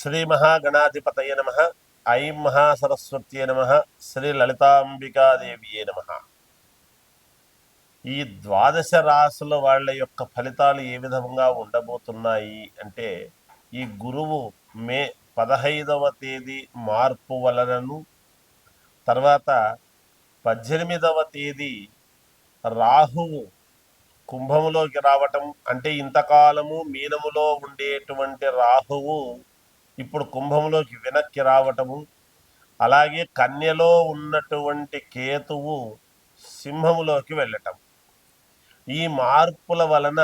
శ్రీ మహాగణాధిపతయ నమ. ఐం మహాసరస్వత్యే నమ. శ్రీ లలితాంబికాదేవియే నమ. ఈ ద్వాదశ రాసుల వాళ్ళ యొక్క ఫలితాలు ఏ విధంగా ఉండబోతున్నాయి అంటే, ఈ గురువు మే 15వ తేదీ మార్పు వలనను, తర్వాత 18వ తేదీ రాహువు కుంభములోకి రావటం, అంటే ఇంతకాలము మీనములో ఉండేటువంటి రాహువు ఇప్పుడు కుంభంలోకి వెనక్కి రావటము, అలాగే కన్యలో ఉన్నటువంటి కేతువు సింహములోకి వెళ్ళటం. ఈ మార్పుల వలన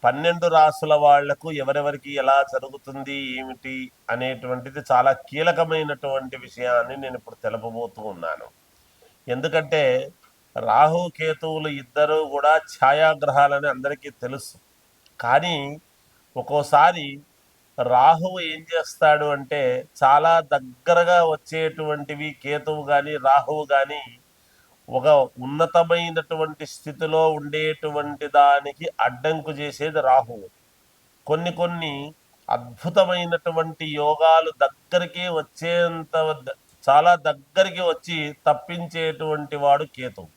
12 రాసుల వాళ్లకు ఎవరెవరికి ఎలా జరుగుతుంది ఏమిటి అనేటువంటిది చాలా కీలకమైనటువంటి విషయాన్ని నేను ఇప్పుడు తెలుపబోతూ ఉన్నాను. ఎందుకంటే రాహు కేతువులు ఇద్దరు కూడా ఛాయాగ్రహాలని అందరికీ తెలుసు. కానీ ఒక్కోసారి రాహువు ఏం చేస్తాడు అంటే, చాలా దగ్గరగా వచ్చేటువంటివి కేతువు కానీ రాహువు కానీ ఒక ఉన్నతమైనటువంటి స్థితిలో ఉండేటువంటి దానికి అడ్డంకు చేసేది రాహువు. కొన్ని కొన్ని అద్భుతమైనటువంటి యోగాలు దగ్గరికి వచ్చేంత చాలా దగ్గరికి వచ్చి తప్పించేటువంటి వాడు కేతువు.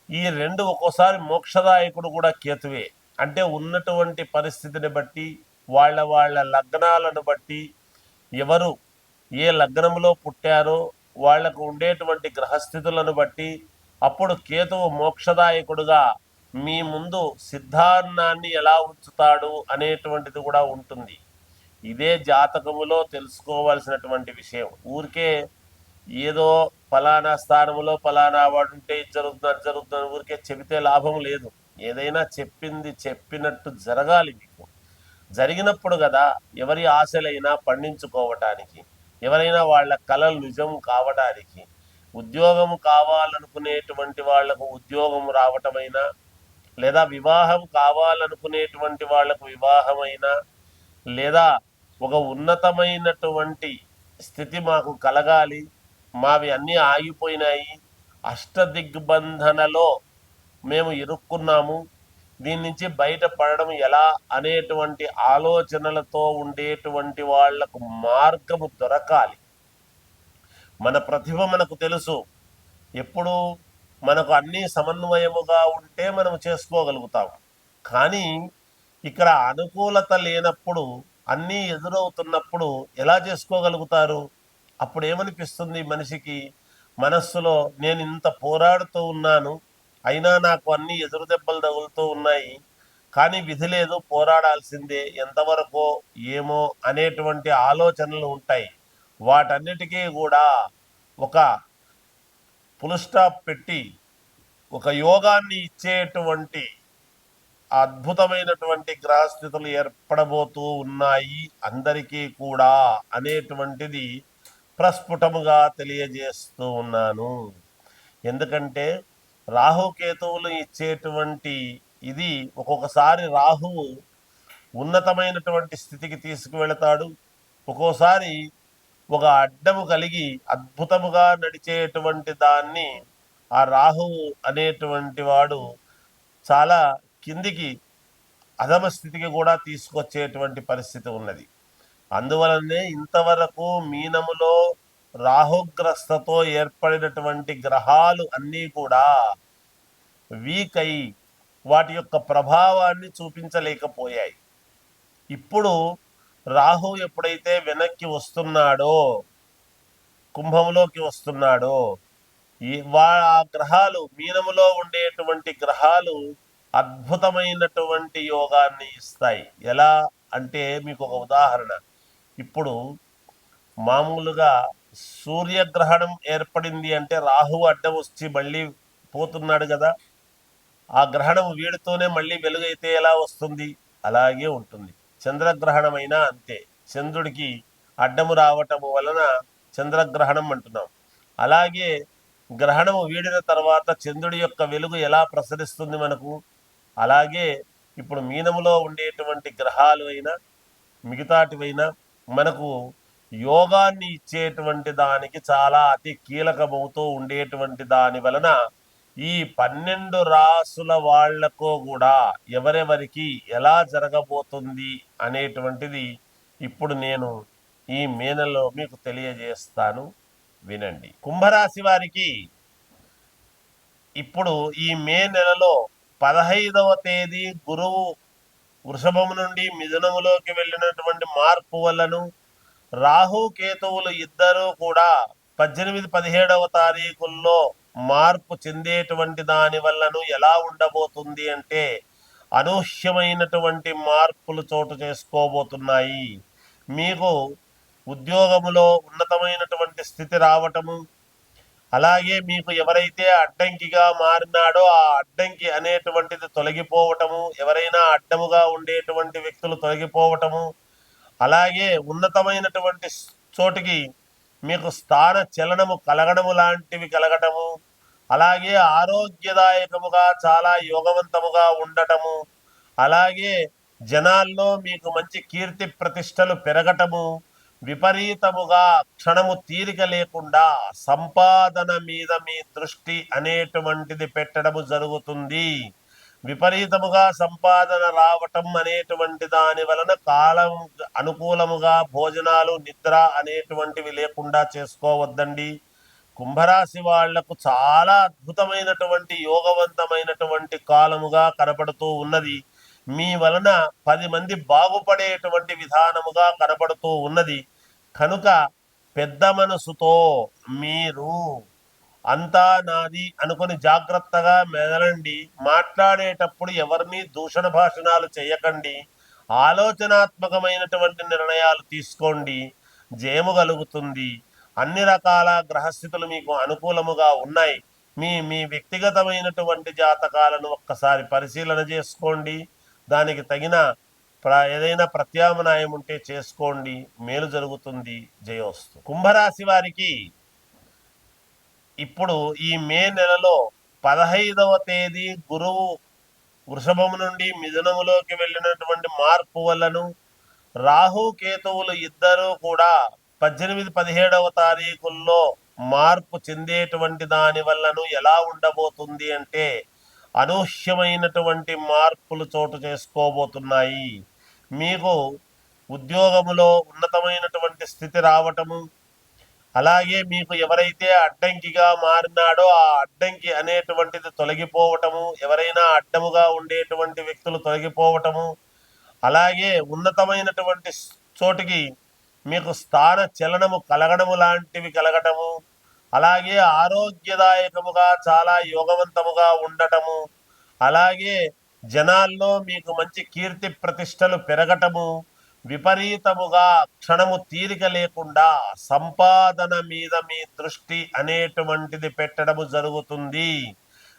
ఈ రెండు ఒక్కోసారి మోక్షదాయకుడు కూడా కేతువే. అంటే ఉన్నటువంటి పరిస్థితిని బట్టి, వాళ్ళ లగ్నాలను బట్టి, ఎవరు ఏ లగ్నంలో పుట్టారో వాళ్లకు ఉండేటువంటి గ్రహస్థితులను బట్టి అప్పుడు కేతువు మోక్షదాయకుడుగా మీ ముందు సిద్ధాన్నాన్ని ఎలా ఉంచుతాడు అనేటువంటిది కూడా ఉంటుంది. ఇదే జాతకములో తెలుసుకోవాల్సినటువంటి విషయం. ఊరికే ఏదో ఫలానా స్థానంలో ఫలానా వాడు ఉంటే ఇది జరుగుతుంది ఊరికే చెబితే లాభం లేదు. ఏదైనా చెప్పింది చెప్పినట్టు జరగాలి. మీకు జరిగినప్పుడు కదా ఎవరి ఆశలైనా పండించుకోవటానికి, ఎవరైనా వాళ్ళ కలలు నిజం కావడానికి, ఉద్యోగం కావాలనుకునేటువంటి వాళ్లకు ఉద్యోగం రావటమైనా, లేదా వివాహం కావాలనుకునేటువంటి వాళ్లకు వివాహమైనా, లేదా ఒక ఉన్నతమైనటువంటి స్థితి మాకు కలగాలి, మావి అన్నీ ఆగిపోయినాయి, అష్టదిగ్బంధనలో మేము ఇరుక్కున్నాము, దీని నుంచి బయటపడడం ఎలా అనేటువంటి ఆలోచనలతో ఉండేటువంటి వాళ్లకు మార్గము దొరకాలి. మన ప్రతిభ మనకు తెలుసు. ఎప్పుడు మనకు అన్నీ సమన్వయముగా ఉంటే మనం చేసుకోగలుగుతాం. కానీ ఇక్కడ అనుకూలత లేనప్పుడు, అన్నీ ఎదురవుతున్నప్పుడు ఎలా చేసుకోగలుగుతారు? అప్పుడు ఏమనిపిస్తుంది మనిషికి మనస్సులో, నేను ఇంత పోరాడుతూ ఉన్నాను, అయినా నాకు అన్ని ఎదురు దెబ్బలు తగులుతూ ఉన్నాయి, కానీ విధి లేదు, పోరాడాల్సిందే, ఎంతవరకు ఏమో అనేటువంటి ఆలోచనలు ఉంటాయి. వాటన్నిటికీ కూడా ఒక ఫుల్ స్టాప్ పెట్టి ఒక యోగాన్ని ఇచ్చేటువంటి అద్భుతమైనటువంటి గ్రహస్థితులు ఏర్పడబోతూ ఉన్నాయి అందరికీ కూడా అనేటువంటిది ప్రస్ఫుటముగా తెలియజేస్తూ ఉన్నాను. ఎందుకంటే రాహుకేతువులు ఇచ్చేటువంటి ఇది, ఒక్కొక్కసారి రాహువు ఉన్నతమైనటువంటి స్థితికి తీసుకువెళతాడు, ఒక్కోసారి ఒక అడ్డము కలిగి అద్భుతముగా నడిచేటువంటి దాన్ని ఆ రాహువు అనేటువంటి వాడు చాలా కిందికి అధమ స్థితికి కూడా తీసుకొచ్చేటువంటి పరిస్థితి ఉన్నది. అందువలనే ఇంతవరకు మీనములో రాహుగ్రస్తతో ఏర్పడినటువంటి గ్రహాలు అన్నీ కూడా వీక్ అయి వాటి యొక్క ప్రభావాన్ని చూపించలేకపోయాయి. ఇప్పుడు రాహు ఎప్పుడైతే వెనక్కి వస్తున్నాడో, కుంభంలోకి వస్తున్నాడో, ఆ గ్రహాలు, మీనములో ఉండేటువంటి గ్రహాలు అద్భుతమైనటువంటి యోగాన్ని ఇస్తాయి. ఎలా అంటే మీకు ఒక ఉదాహరణ, ఇప్పుడు మామూలుగా సూర్యగ్రహణం ఏర్పడింది అంటే రాహువు అడ్డం వచ్చి మళ్ళీ పోతున్నాడు కదా, ఆ గ్రహణం వీడితోనే మళ్ళీ వెలుగైతే ఎలా వస్తుంది? అలాగే ఉంటుంది. చంద్రగ్రహణమైనా అంతే, చంద్రుడికి అడ్డము రావటము వలన చంద్రగ్రహణం అంటున్నాం. అలాగే గ్రహణము వీడిన తర్వాత చంద్రుడి యొక్క వెలుగు ఎలా ప్రసరిస్తుంది మనకు, అలాగే ఇప్పుడు మీనములో ఉండేటువంటి గ్రహాలు అయినా మిగతాటివైనా మనకు యోగాన్ని ఇచ్చేటువంటి దానికి చాలా అతి కీలకమవుతూ ఉండేటువంటి దాని వలన ఈ 12 రాసుల వాళ్లకు కూడా ఎవరెవరికి ఎలా జరగబోతుంది అనేటువంటిది ఇప్పుడు నేను ఈ మే నెలలో మీకు తెలియజేస్తాను, వినండి. కుంభరాశి వారికి ఇప్పుడు ఈ మే నెలలో 15వ తేదీ గురువు వృషభము నుండి మిథునములోకి వెళ్ళినటువంటి మార్పు వల్లను, రాహు కేతువులు ఇద్దరూ కూడా 18, 17వ తారీఖుల్లో మార్పు చెందేటువంటి దాని వల్లను ఎలా ఉండబోతుంది అంటే అనూహ్యమైనటువంటి మార్పులు చోటు చేసుకోబోతున్నాయి. మీకు ఉద్యోగములో ఉన్నతమైనటువంటి స్థితి రావటము, అలాగే మీకు ఎవరైతే అడ్డంకిగా మారినాడో ఆ అడ్డంకి అనేటువంటిది తొలగిపోవటము, ఎవరైనా అడ్డముగా ఉండేటువంటి వ్యక్తులు తొలగిపోవటము, అలాగే ఉన్నతమైనటువంటి చోటికి మీకు స్థాన చలనము కలగడము లాంటివి కలగటము, అలాగే ఆరోగ్యదాయకముగా చాలా యోగవంతముగా ఉండటము, అలాగే జనాల్లో మీకు మంచి కీర్తి ప్రతిష్టలు పెరగటము, విపరీతముగా క్షణము తీరిక లేకుండా సంపాదన మీద మీ దృష్టి అనేటువంటిది పెట్టడము జరుగుతుంది. విపరీతముగా సంపాదన రావటం అనేటువంటి దాని వలన కాలం అనుకూలముగా భోజనాలు నిద్ర అనేటువంటివి లేకుండా చేసుకోవద్దండి. కుంభరాశి వాళ్లకు చాలా అద్భుతమైనటువంటి యోగవంతమైనటువంటి కాలముగా కనపడుతూ ఉన్నది. మీ వలన 10 మంది బాగుపడేటువంటి విధానముగా కనపడుతూ ఉన్నది. కనుక పెద్ద మనసుతో మీరు అంతా నాది అనుకుని జాగ్రత్తగా మెదలండి. మాట్లాడేటప్పుడు ఎవరిని దూషణ భాషణాలు చేయకండి. ఆలోచనాత్మకమైనటువంటి నిర్ణయాలు తీసుకోండి. జయము కలుగుతుంది. అన్ని రకాల గ్రహస్థితులు మీకు అనుకూలముగా ఉన్నాయి. మీ మీ వ్యక్తిగతమైనటువంటి జాతకాలను ఒక్కసారి పరిశీలన చేసుకోండి. దానికి తగిన ఏదైనా ప్రత్యామ్నాయం ఉంటే చేసుకోండి. మేలు జరుగుతుంది. జయోస్తు. కుంభరాశి వారికి ఇప్పుడు ఈ మే నెలలో 15వ తేదీ గురువు వృషభము నుండి మిథునములోకి వెళ్ళినటువంటి మార్పు వల్లను, రాహు కేతువులు ఇద్దరూ కూడా 18, 17వ తారీఖుల్లో మార్పు చెందేటువంటి దాని వల్లను ఎలా ఉండబోతుంది అంటే అనూహ్యమైనటువంటి మార్పులు చోటు చేసుకోబోతున్నాయి. మీకు ఉద్యోగములో ఉన్నతమైనటువంటి స్థితి రావటము, అలాగే మీకు ఎవరైతే అడ్డంకిగా మారినాడో ఆ అడ్డంకి అనేటువంటిది తొలగిపోవటము, ఎవరైనా అడ్డముగా ఉండేటువంటి వ్యక్తులు తొలగిపోవటము, అలాగే ఉన్నతమైనటువంటి చోటికి మీకు స్థాన చలనము కలగడము లాంటివి కలగటము, అలాగే ఆరోగ్యదాయకముగా చాలా యోగవంతముగా ఉండటము, అలాగే జనాల్లో మీకు మంచి కీర్తి ప్రతిష్టలు పెరగటము, విపరీతముగా క్షణము తీరిక లేకుండా సంపాదన మీద మీ దృష్టి అనేటువంటిది పెట్టడము జరుగుతుంది.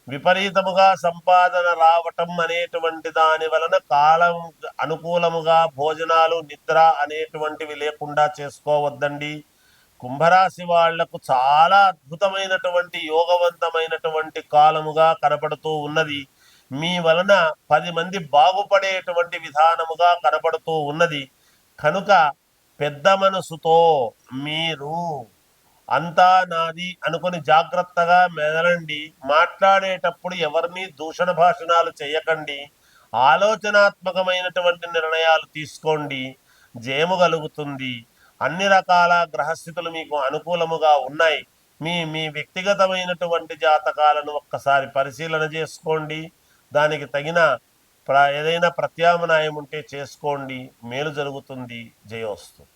విపరీతముగా సంపాదన రావటం అనేటువంటి దాని వలన కాలం అనుకూలముగా భోజనాలు నిద్ర అనేటువంటివి లేకుండా చేసుకోవద్దండి. కుంభరాశి వాళ్లకు చాలా అద్భుతమైనటువంటి యోగవంతమైనటువంటి కాలముగా కనపడుతూ ఉన్నది. మీ వలన 10 మంది బాగుపడేటువంటి విధానముగా కనపడుతూ ఉన్నది. కనుక పెద్ద మనసుతో మీరు అంతా నాది అనుకుని జాగ్రత్తగా మెదలండి. మాట్లాడేటప్పుడు ఎవరిని దూషణ భాషణాలు చేయకండి. ఆలోచనాత్మకమైనటువంటి నిర్ణయాలు తీసుకోండి. జయము కలుగుతుంది. అన్ని రకాల గ్రహస్థితులు మీకు అనుకూలముగా ఉన్నాయి. మీ మీ వ్యక్తిగతమైనటువంటి జాతకాలను ఒక్కసారి పరిశీలన చేసుకోండి. దానికి తగిన ఏదైనా ప్రత్యామ్నాయం ఉంటే చేసుకోండి. మేలు జరుగుతుంది. జయోస్తు.